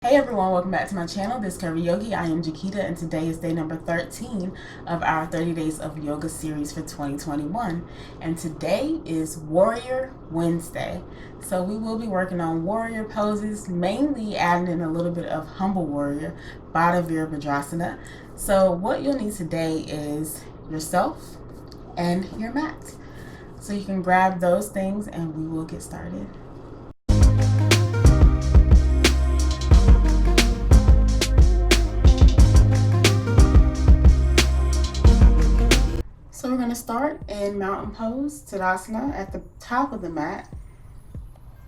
Hey everyone, welcome back to my channel, This Curvi Yogi. I am Jakita and today is day number 13 of our 30 Days of Yoga series for 2021. And today is Warrior Wednesday. So we will be working on warrior poses, mainly adding in a little bit of humble warrior, Baddha Virabhadrasana. So what you'll need today is yourself and your mat. So you can grab those things and we will get started. So we're going to start in mountain pose, Utkatasana, at the top of the mat.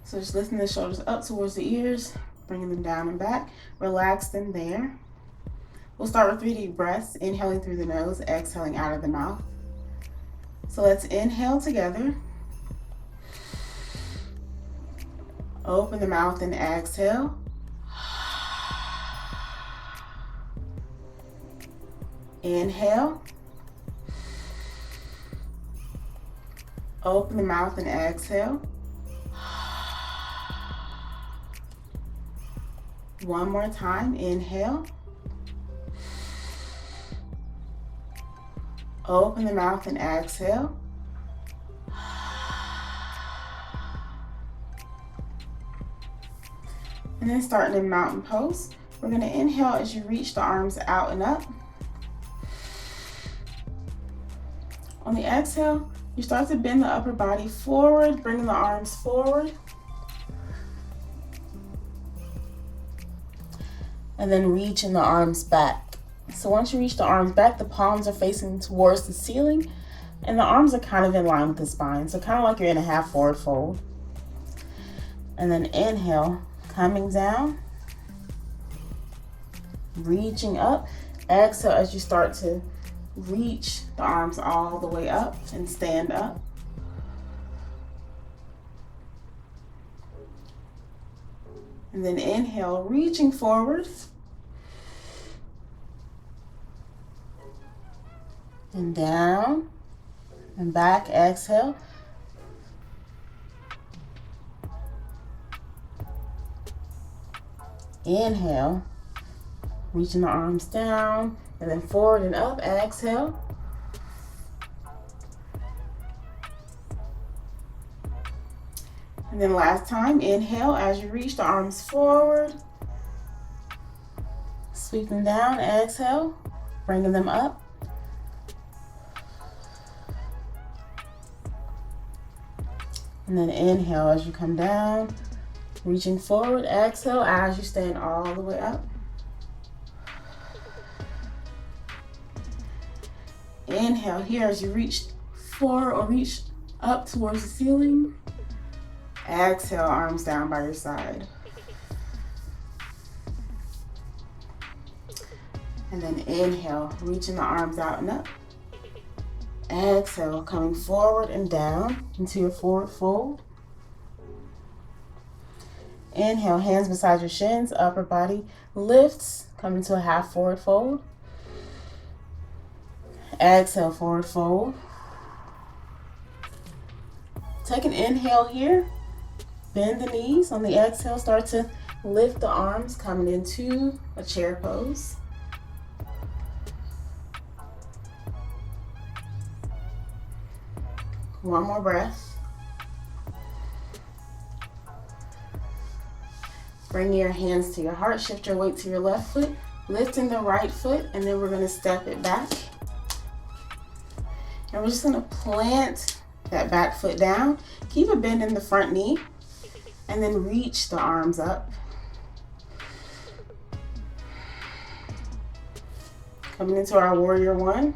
So just lifting the shoulders up towards the ears, bringing them down and back. Relax them there. We'll start with 3 deep breaths, inhaling through the nose, exhaling out of the mouth. So let's inhale together. Open the mouth and exhale. Inhale. Open the mouth and exhale. One more time, inhale. Open the mouth and exhale. And then starting in mountain pose, we're going to inhale as you reach the arms out and up. On the exhale, you start to bend the upper body forward, bringing the arms forward. And then reaching the arms back. So once you reach the arms back, the palms are facing towards the ceiling and the arms are kind of in line with the spine. So kind of like you're in a half forward fold. And then inhale, coming down, reaching up. Exhale as you start to reach the arms all the way up and stand up. And then inhale, reaching forward. And down and back, exhale. Inhale, reaching the arms down. And then forward and up, exhale. And then last time, inhale as you reach the arms forward. Sweeping down, exhale, bringing them up. And then inhale as you come down, reaching forward, exhale as you stand all the way up. Inhale here as you reach forward or reach up towards the ceiling. Exhale, arms down by your side. And then inhale, reaching the arms out and up. Exhale, coming forward and down into your forward fold. Inhale, hands beside your shins, upper body lifts, come into a half forward fold. Exhale, forward fold. Take an inhale here. Bend the knees. On the exhale, start to lift the arms, coming into a chair pose. One more breath. Bring your hands to your heart. Shift your weight to your left foot. Lifting the right foot, and then we're going to step it back. And we're just going to plant that back foot down. Keep a bend in the front knee. And then reach the arms up. Coming into our warrior one.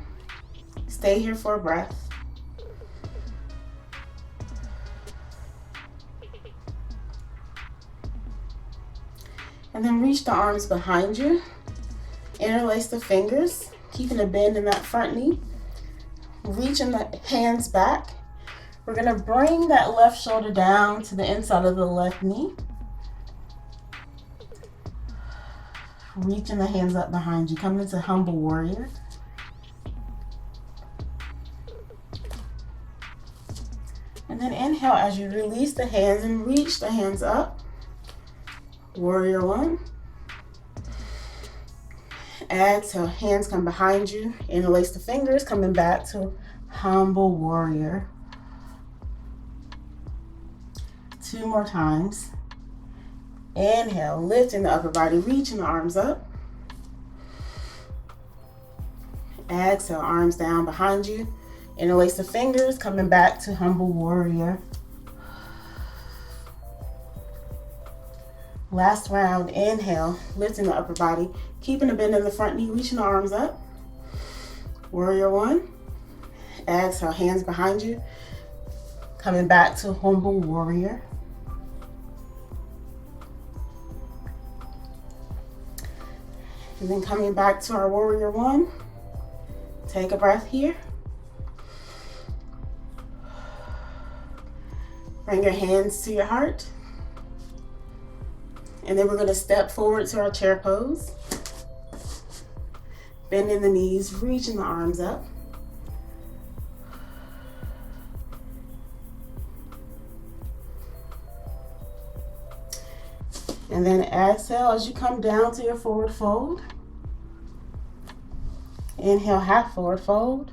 Stay here for a breath. And then reach the arms behind you. Interlace the fingers, keeping a bend in that front knee. Reaching the hands back. We're going to bring that left shoulder down to the inside of the left knee. Reaching the hands up behind you. Coming into humble warrior. And then inhale as you release the hands and reach the hands up. Warrior one. Exhale, hands come behind you. Interlace the fingers, coming back to humble warrior. 2 more times. Inhale, lifting the upper body, reaching the arms up. Exhale, arms down behind you. Interlace the fingers, coming back to humble warrior. Last round, inhale, lifting the upper body, keeping the bend in the front knee, reaching the arms up. Warrior one. Exhale, hands behind you, coming back to humble warrior. And then coming back to our warrior one. Take a breath here. Bring your hands to your heart. And then we're going to step forward to our chair pose. Bending the knees, reaching the arms up. And then exhale as you come down to your forward fold. Inhale, half forward fold.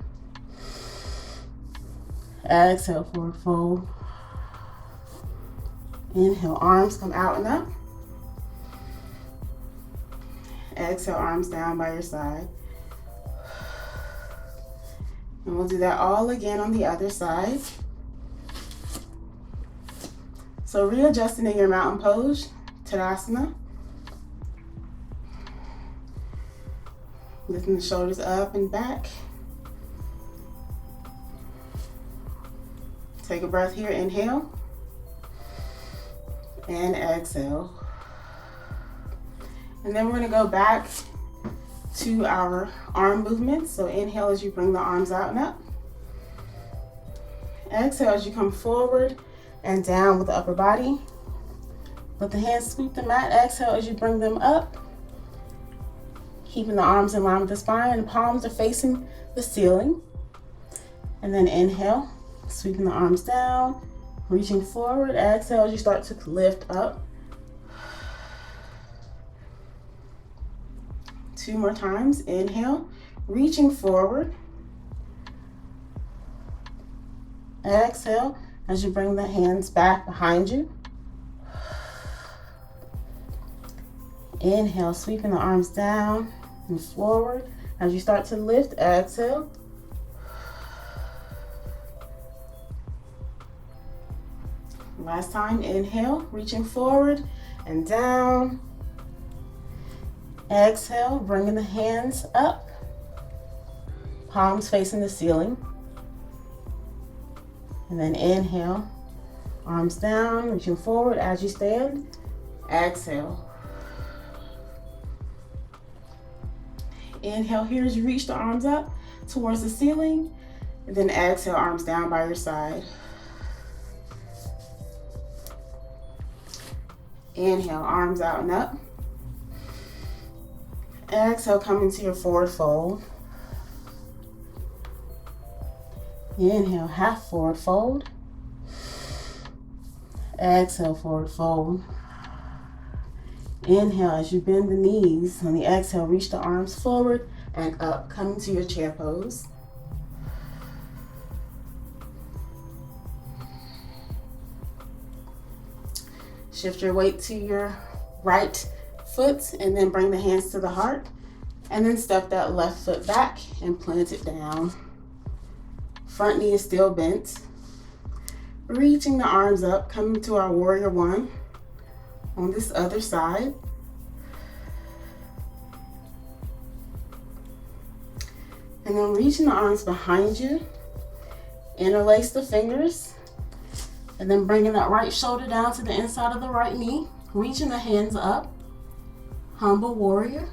Exhale, forward fold. Inhale, arms come out and up. Exhale, arms down by your side. And we'll do that all again on the other side. So readjusting in your mountain pose, Utkatasana. Lifting the shoulders up and back. Take a breath here, inhale. And exhale. And then we're going to go back to our arm movements. So inhale as you bring the arms out and up. Exhale as you come forward and down with the upper body. Let the hands sweep the mat. Exhale as you bring them up. Keeping the arms in line with the spine and the palms are facing the ceiling. And then inhale, sweeping the arms down, reaching forward. Exhale as you start to lift up. 2 more times. Inhale, reaching forward. Exhale as you bring the hands back behind you. Inhale, sweeping the arms down and forward. As you start to lift, exhale. Last time, inhale, reaching forward and down. Exhale, bringing the hands up. Palms facing the ceiling. And then inhale, arms down, reaching forward as you stand. Exhale. Inhale here as you reach the arms up towards the ceiling. And then exhale, arms down by your side. Inhale, arms out and up. Exhale, come into your forward fold. Inhale, half forward fold. Exhale, forward fold. Inhale as you bend the knees. On the exhale, reach the arms forward and up. Come into your chair pose. Shift your weight to your right foot and then bring the hands to the heart. And then step that left foot back and plant it down. Front knee is still bent. Reaching the arms up, coming to our warrior one. On this other side. And then reaching the arms behind you. Interlace the fingers. And then bringing that right shoulder down to the inside of the right knee. Reaching the hands up. Humble warrior.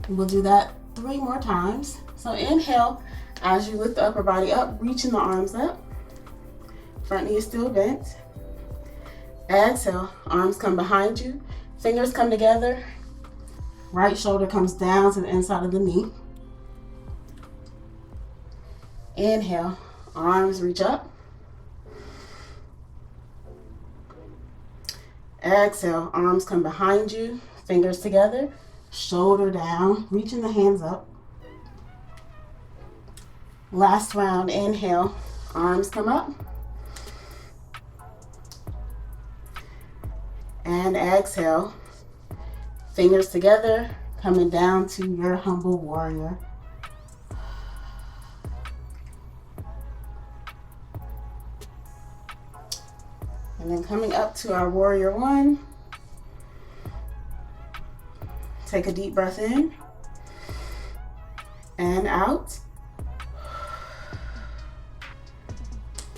And we'll do that 3 more times. So inhale as you lift the upper body up, reaching the arms up. Front knee is still bent. Exhale, arms come behind you. Fingers come together. Right shoulder comes down to the inside of the knee. Inhale, arms reach up. Exhale, arms come behind you, fingers together, shoulder down, reaching the hands up. Last round, inhale, arms come up. And exhale, fingers together, coming down to your humble warrior. And then coming up to our warrior one. Take a deep breath in and out.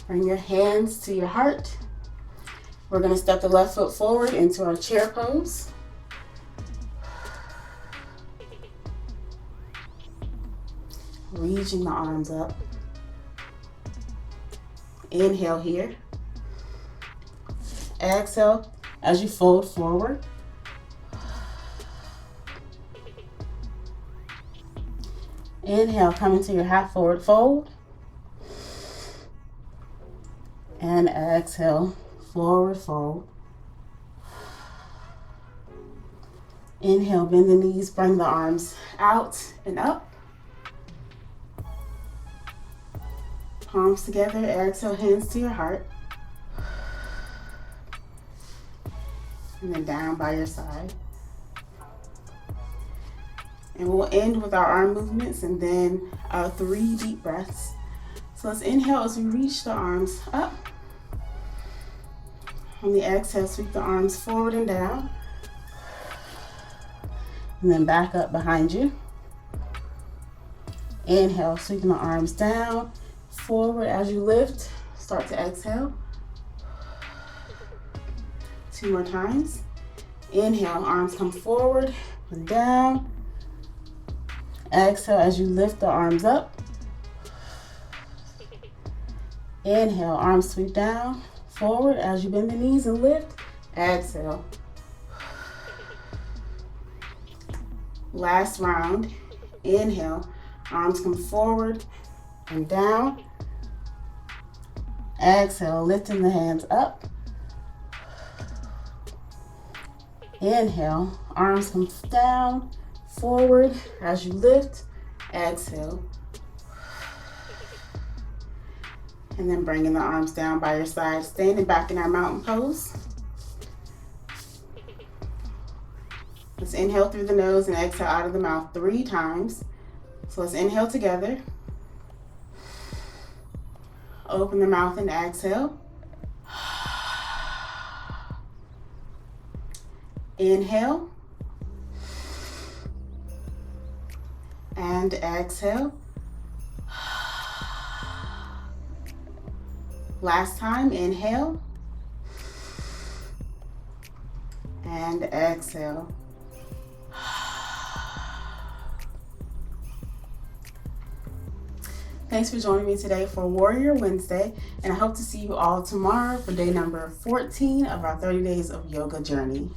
Bring your hands to your heart. We're going to step the left foot forward into our chair pose. Reaching the arms up. Inhale here. Exhale as you fold forward. Inhale, come into your half forward fold. And exhale, forward fold. Inhale, bend the knees, bring the arms out and up. Palms together, exhale, hands to your heart. And then down by your side. And we'll end with our arm movements and then our 3 deep breaths. So let's inhale as we reach the arms up. On the exhale, sweep the arms forward and down. And then back up behind you. Inhale, sweeping the arms down, forward as you lift. Start to exhale. 2 more times. Inhale, arms come forward and down. Exhale as you lift the arms up. Inhale, arms sweep down, forward as you bend the knees and lift. Exhale. Last round. Inhale, arms come forward and down. Exhale, lifting the hands up. Inhale, arms come down, forward as you lift. Exhale. And then bringing the arms down by your side, standing back in our mountain pose. Let's inhale through the nose and exhale out of the mouth 3 times. So let's inhale together. Open the mouth and exhale. Inhale. And exhale. Last time, inhale. And exhale. Thanks for joining me today for Warrior Wednesday, and I hope to see you all tomorrow for day number 14 of our 30 Days of Yoga journey.